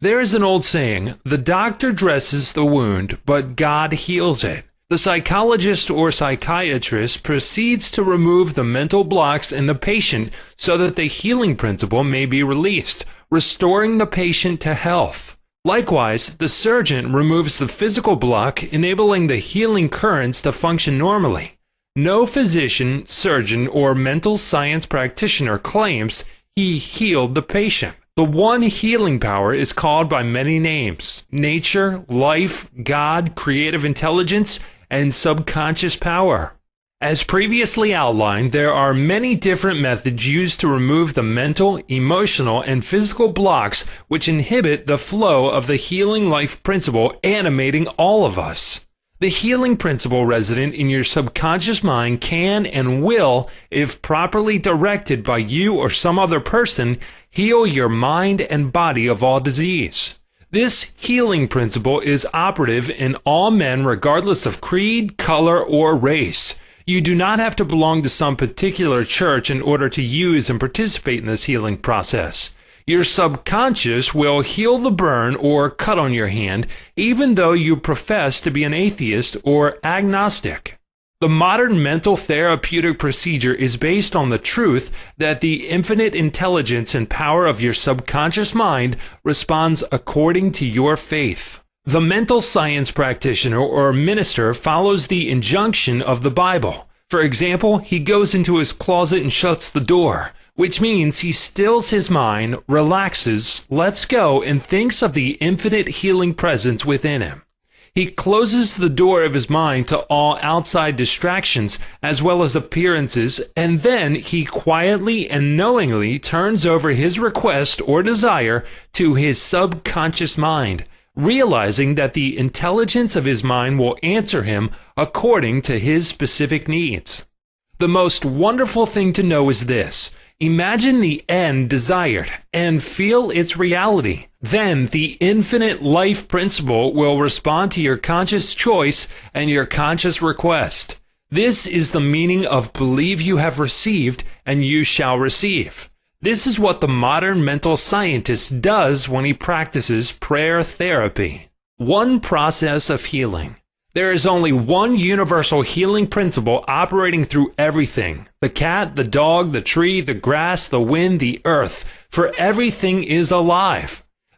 There is an old saying, the doctor dresses the wound, but God heals it. The psychologist or psychiatrist proceeds to remove the mental blocks in the patient so that the healing principle may be released, restoring the patient to health. Likewise, the surgeon removes the physical block, enabling the healing currents to function normally. No physician, surgeon, or mental science practitioner claims he healed the patient. The one healing power is called by many names: nature, life, God, creative intelligence, and subconscious power. As previously outlined, there are many different methods used to remove the mental, emotional, and physical blocks which inhibit the flow of the healing life principle animating all of us. The healing principle resident in your subconscious mind can and will, if properly directed by you or some other person, heal your mind and body of all disease. This healing principle is operative in all men regardless of creed, color, or race. You do not have to belong to some particular church in order to use and participate in this healing process. Your subconscious will heal the burn or cut on your hand, even though you profess to be an atheist or agnostic. The modern mental therapeutic procedure is based on the truth that the infinite intelligence and power of your subconscious mind responds according to your faith. The mental science practitioner or minister follows the injunction of the Bible. For example, he goes into his closet and shuts the door, which means he stills his mind, relaxes, lets go, and thinks of the infinite healing presence within him. He closes the door of his mind to all outside distractions as well as appearances, and then he quietly and knowingly turns over his request or desire to his subconscious mind, realizing that the intelligence of his mind will answer him according to his specific needs. The most wonderful thing to know is this: imagine the end desired and feel its reality. Then the infinite life principle will respond to your conscious choice and your conscious request. This is the meaning of believe you have received and you shall receive. This is what the modern mental scientist does when he practices prayer therapy. One process of healing. There is only one universal healing principle operating through everything: the cat, the dog, the tree, the grass, the wind, the earth, for everything is alive.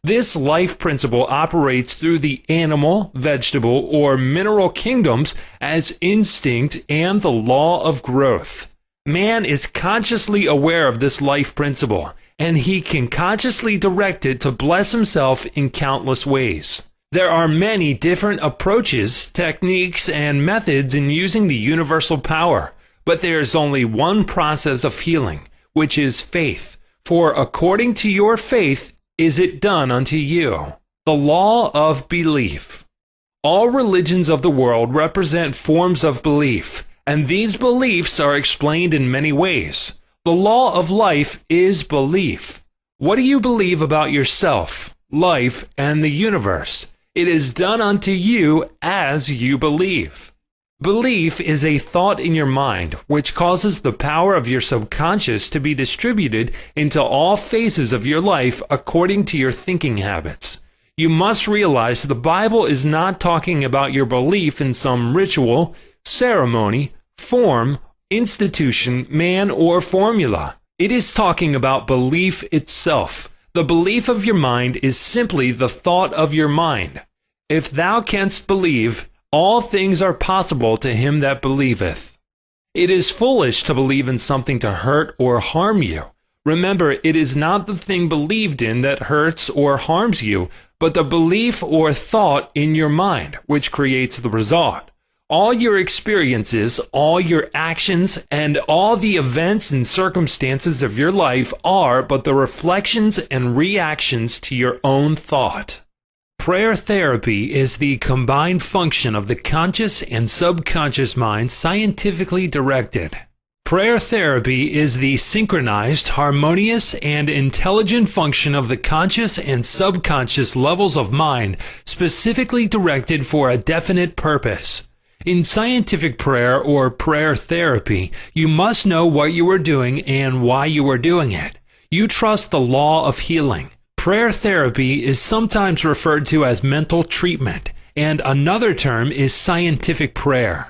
This life principle operates through the animal, vegetable, or mineral kingdoms as instinct and the law of growth. Man is consciously aware of this life principle, and he can consciously direct it to bless himself in countless ways. There are many different approaches, techniques, and methods in using the universal power, but there is only one process of healing, which is faith. For according to your faith is it done unto you. The law of belief. All religions of the world represent forms of belief, and these beliefs are explained in many ways. The law of life is belief. What do you believe about yourself, life, and the universe? It is done unto you as you believe. Belief is a thought in your mind which causes the power of your subconscious to be distributed into all phases of your life according to your thinking habits. You must realize the Bible is not talking about your belief in some ritual, ceremony, form, institution, man, or formula. It is talking about belief itself. The belief of your mind is simply the thought of your mind. If thou canst believe, all things are possible to him that believeth. It is foolish to believe in something to hurt or harm you. Remember, it is not the thing believed in that hurts or harms you, but the belief or thought in your mind which creates the result. All your experiences, all your actions, and all the events and circumstances of your life are but the reflections and reactions to your own thought. Prayer therapy is the combined function of the conscious and subconscious mind scientifically directed. Prayer therapy is the synchronized, harmonious, and intelligent function of the conscious and subconscious levels of mind specifically directed for a definite purpose. In scientific prayer or prayer therapy, you must know what you are doing and why you are doing it. You trust the law of healing. Prayer therapy is sometimes referred to as mental treatment, and another term is scientific prayer.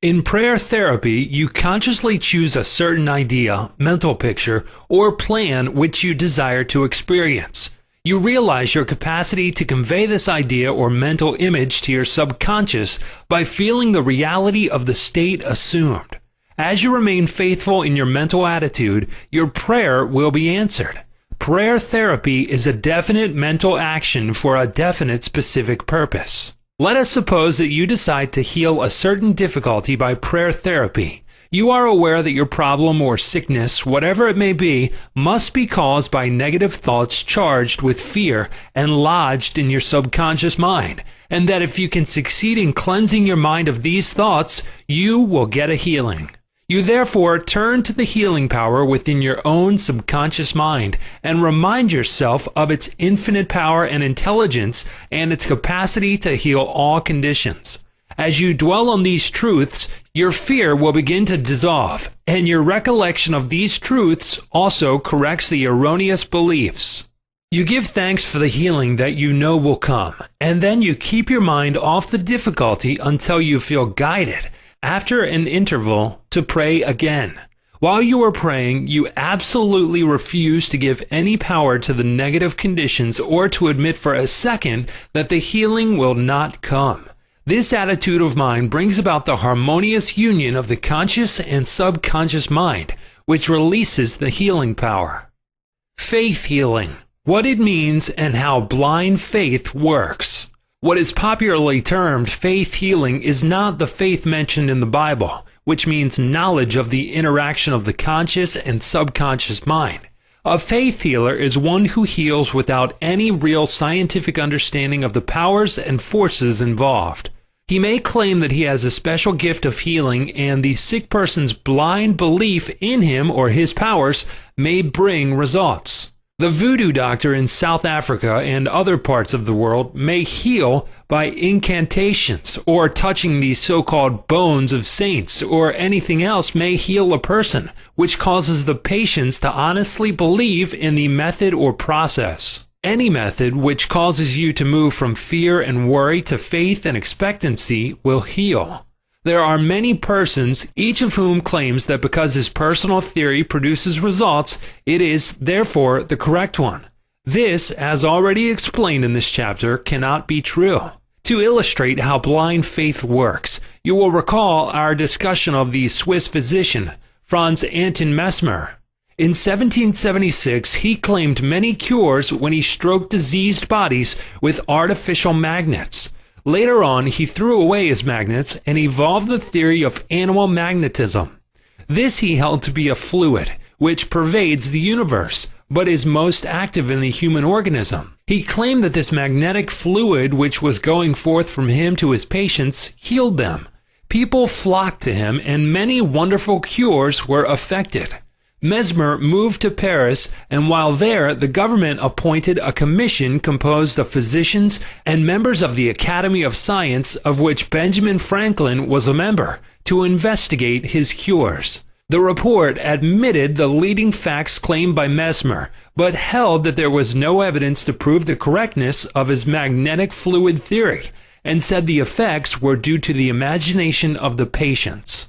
In prayer therapy, you consciously choose a certain idea, mental picture, or plan which you desire to experience. You realize your capacity to convey this idea or mental image to your subconscious by feeling the reality of the state assumed. As you remain faithful in your mental attitude, your prayer will be answered. Prayer therapy is a definite mental action for a definite specific purpose. Let us suppose that you decide to heal a certain difficulty by prayer therapy. You are aware that your problem or sickness, whatever it may be, must be caused by negative thoughts charged with fear and lodged in your subconscious mind, and that if you can succeed in cleansing your mind of these thoughts, you will get a healing. You therefore turn to the healing power within your own subconscious mind and remind yourself of its infinite power and intelligence and its capacity to heal all conditions. As you dwell on these truths, your fear will begin to dissolve, and your recollection of these truths also corrects the erroneous beliefs. You give thanks for the healing that you know will come, and then you keep your mind off the difficulty until you feel guided, after an interval, to pray again. While you are praying, you absolutely refuse to give any power to the negative conditions or to admit for a second that the healing will not come. This attitude of mind brings about the harmonious union of the conscious and subconscious mind, which releases the healing power. Faith healing. What it means and how blind faith works. What is popularly termed faith healing is not the faith mentioned in the Bible, which means knowledge of the interaction of the conscious and subconscious mind. A faith healer is one who heals without any real scientific understanding of the powers and forces involved. He may claim that he has a special gift of healing, and the sick person's blind belief in him or his powers may bring results. The voodoo doctor in South Africa and other parts of the world may heal by incantations, or touching the so-called bones of saints, or anything else may heal a person, which causes the patients to honestly believe in the method or process. Any method which causes you to move from fear and worry to faith and expectancy will heal. There are many persons, each of whom claims that because his personal theory produces results, it is, therefore, the correct one. This, as already explained in this chapter, cannot be true. To illustrate how blind faith works, you will recall our discussion of the Swiss physician, Franz Anton Mesmer. In 1776, he claimed many cures when he stroked diseased bodies with artificial magnets. Later on, he threw away his magnets and evolved the theory of animal magnetism. This he held to be a fluid, which pervades the universe, but is most active in the human organism. He claimed that this magnetic fluid which was going forth from him to his patients healed them. People flocked to him, and many wonderful cures were effected. Mesmer moved to Paris, and while there, the government appointed a commission composed of physicians and members of the Academy of Science, of which Benjamin Franklin was a member, to investigate his cures. The report admitted the leading facts claimed by Mesmer, but held that there was no evidence to prove the correctness of his magnetic fluid theory, and said the effects were due to the imagination of the patients.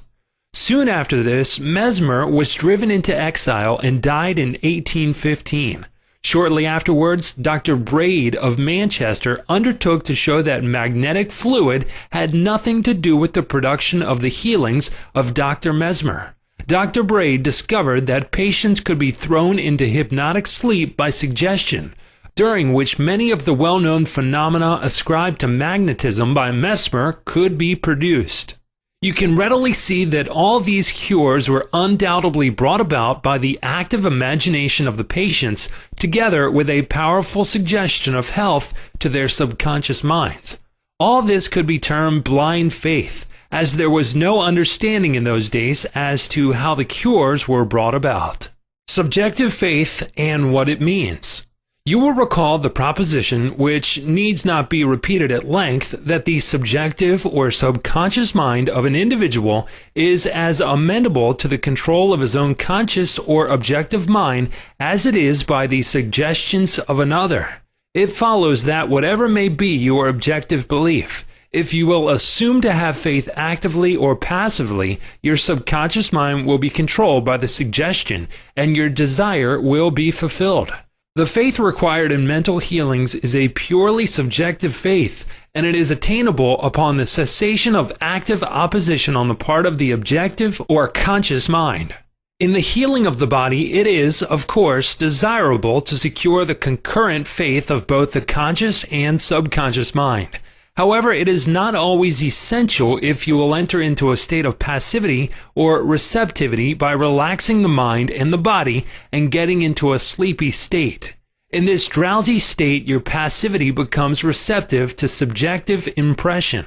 Soon after this, Mesmer was driven into exile and died in 1815. Shortly afterwards, Dr. Braid of Manchester undertook to show that magnetic fluid had nothing to do with the production of the healings of Dr. Mesmer. Dr. Braid discovered that patients could be thrown into hypnotic sleep by suggestion, during which many of the well-known phenomena ascribed to magnetism by Mesmer could be produced. You can readily see that all these cures were undoubtedly brought about by the active imagination of the patients, together with a powerful suggestion of health to their subconscious minds. All this could be termed blind faith, as there was no understanding in those days as to how the cures were brought about. Subjective faith and what it means. You will recall the proposition, which needs not be repeated at length, that the subjective or subconscious mind of an individual is as amenable to the control of his own conscious or objective mind as it is by the suggestions of another. It follows that whatever may be your objective belief, if you will assume to have faith actively or passively, your subconscious mind will be controlled by the suggestion, and your desire will be fulfilled. The faith required in mental healings is a purely subjective faith, and it is attainable upon the cessation of active opposition on the part of the objective or conscious mind. In the healing of the body, it is, of course, desirable to secure the concurrent faith of both the conscious and subconscious mind. However, it is not always essential if you will enter into a state of passivity or receptivity by relaxing the mind and the body and getting into a sleepy state. In this drowsy state, your passivity becomes receptive to subjective impression.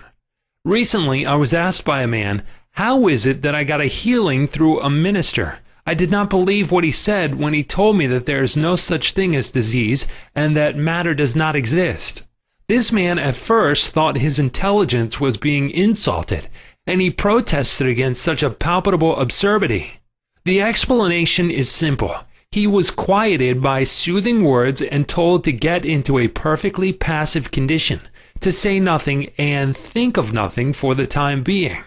Recently, I was asked by a man, "How is it that I got a healing through a minister?" I did not believe what he said when he told me that there is no such thing as disease and that matter does not exist. This man at first thought his intelligence was being insulted, and he protested against such a palpable absurdity. The explanation is simple. He was quieted by soothing words and told to get into a perfectly passive condition, to say nothing and think of nothing for the time being.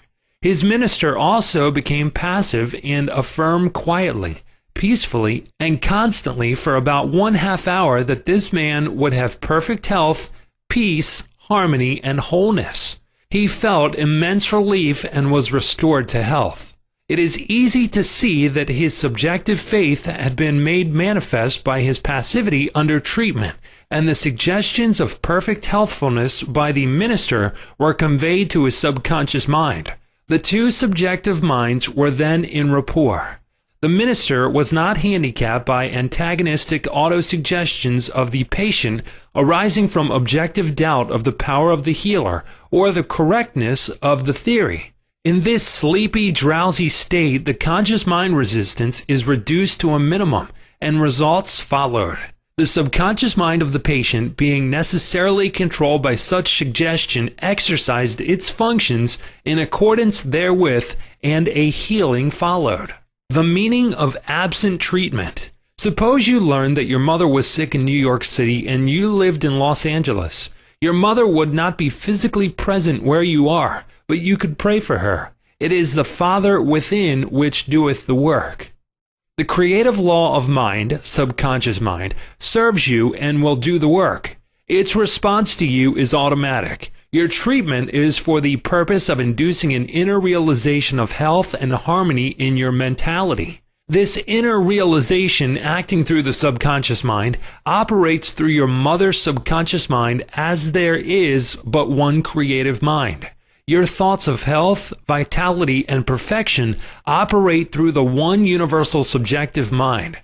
His minister also became passive and affirmed quietly, peacefully, and constantly for about 1/2 hour that this man would have perfect health, peace, harmony, and wholeness. He felt immense relief and was restored to health. It is easy to see that his subjective faith had been made manifest by his passivity under treatment, and the suggestions of perfect healthfulness by the minister were conveyed to his subconscious mind. The two subjective minds were then in rapport. The minister was not handicapped by antagonistic autosuggestions of the patient arising from objective doubt of the power of the healer or the correctness of the theory. In this sleepy, drowsy state, the conscious mind resistance is reduced to a minimum, and results followed. The subconscious mind of the patient, being necessarily controlled by such suggestion, exercised its functions in accordance therewith, and a healing followed. The meaning of absent treatment. Suppose you learned that your mother was sick in New York City and you lived in Los Angeles. Your mother would not be physically present where you are, but you could pray for her. It is the Father within which doeth the work. The creative law of mind, subconscious mind, serves you and will do the work. Its response to you is automatic. Your treatment is for the purpose of inducing an inner realization of health and harmony in your mentality. This inner realization, acting through the subconscious mind, operates through your mother's subconscious mind, as there is but one creative mind. Your thoughts of health, vitality, and perfection operate through the one universal subjective mind,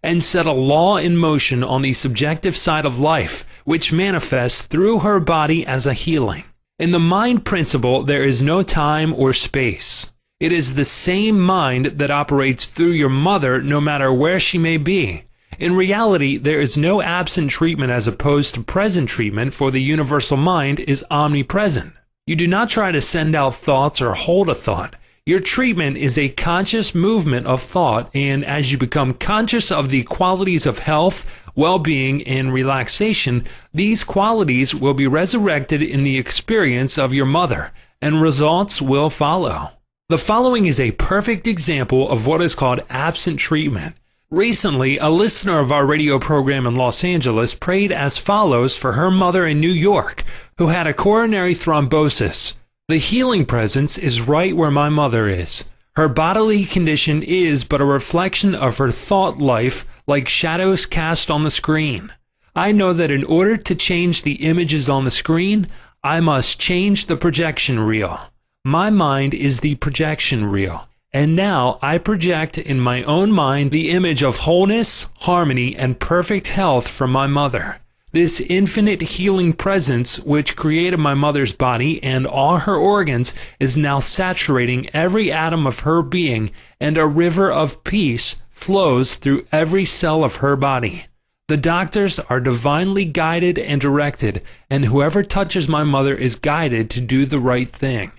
and set a law in motion on the subjective side of life, which manifests through her body as a healing. In the mind principle, there is no time or space. It is the same mind that operates through your mother no matter where she may be. In reality, there is no absent treatment as opposed to present treatment, for the universal mind is omnipresent. You do not try to send out thoughts or hold a thought. Your treatment is a conscious movement of thought, and as you become conscious of the qualities of health, well-being, and relaxation, these qualities will be resurrected in the experience of your mother, and results will follow. The following is a perfect example of what is called absent treatment. Recently, a listener of our radio program in Los Angeles prayed as follows for her mother in New York, who had a coronary thrombosis. The healing presence is right where my mother is. Her bodily condition is but a reflection of her thought life, like shadows cast on the screen. I know that in order to change the images on the screen, I must change the projection reel. My mind is the projection reel, and now I project in my own mind the image of wholeness, harmony, and perfect health from my mother. This infinite healing presence which created my mother's body and all her organs is now saturating every atom of her being, and a river of peace flows through every cell of her body. The doctors are divinely guided and directed, and whoever touches my mother is guided to do the right thing.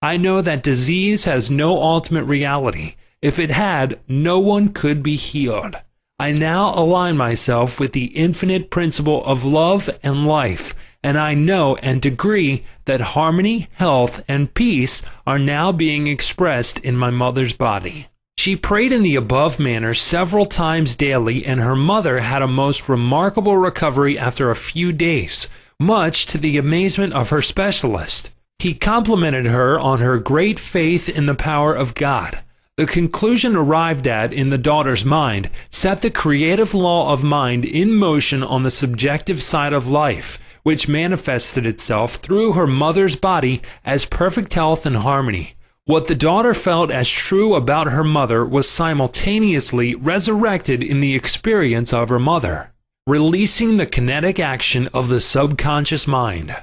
I know that disease has no ultimate reality. If it had, no one could be healed. I now align myself with the infinite principle of love and life, and I know and agree that harmony, health, and peace are now being expressed in my mother's body. She prayed in the above manner several times daily, and her mother had a most remarkable recovery after a few days, much to the amazement of her specialist. He complimented her on her great faith in the power of God. The conclusion arrived at in the daughter's mind set the creative law of mind in motion on the subjective side of life, which manifested itself through her mother's body as perfect health and harmony. What the daughter felt as true about her mother was simultaneously resurrected in the experience of her mother, releasing the kinetic action of the subconscious mind.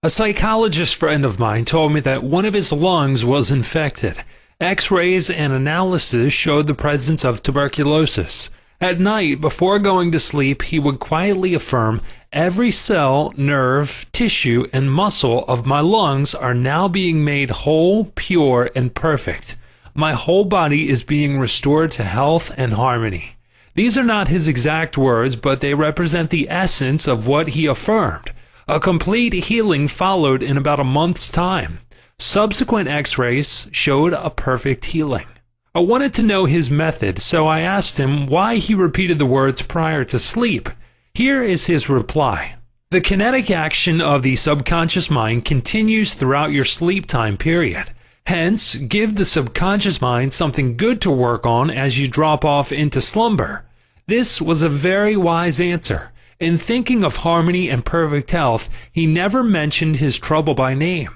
A psychologist friend of mine told me that one of his lungs was infected. X-rays and analysis showed the presence of tuberculosis. At night, before going to sleep, he would quietly affirm, "Every cell, nerve, tissue, and muscle of my lungs are now being made whole, pure, and perfect. My whole body is being restored to health and harmony." These are not his exact words, but they represent the essence of what he affirmed. A complete healing followed in about a month's time. Subsequent X-rays showed a perfect healing. I wanted to know his method, so I asked him why he repeated the words prior to sleep. Here is his reply. The kinetic action of the subconscious mind continues throughout your sleep time period. Hence, give the subconscious mind something good to work on as you drop off into slumber. This was a very wise answer. In thinking of harmony and perfect health, he never mentioned his trouble by name.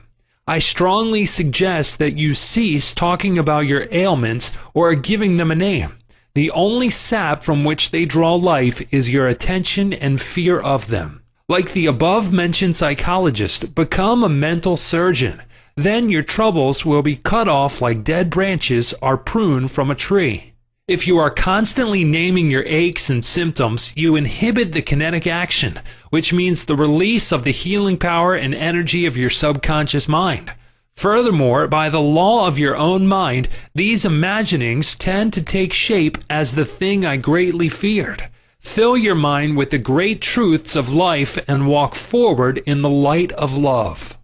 I strongly suggest that you cease talking about your ailments or giving them a name. The only sap from which they draw life is your attention and fear of them. Like the above-mentioned psychologist, become a mental surgeon. Then your troubles will be cut off like dead branches are pruned from a tree. If you are constantly naming your aches and symptoms, you inhibit the kinetic action, which means the release of the healing power and energy of your subconscious mind. Furthermore, by the law of your own mind, these imaginings tend to take shape as the thing I greatly feared. Fill your mind with the great truths of life and walk forward in the light of love.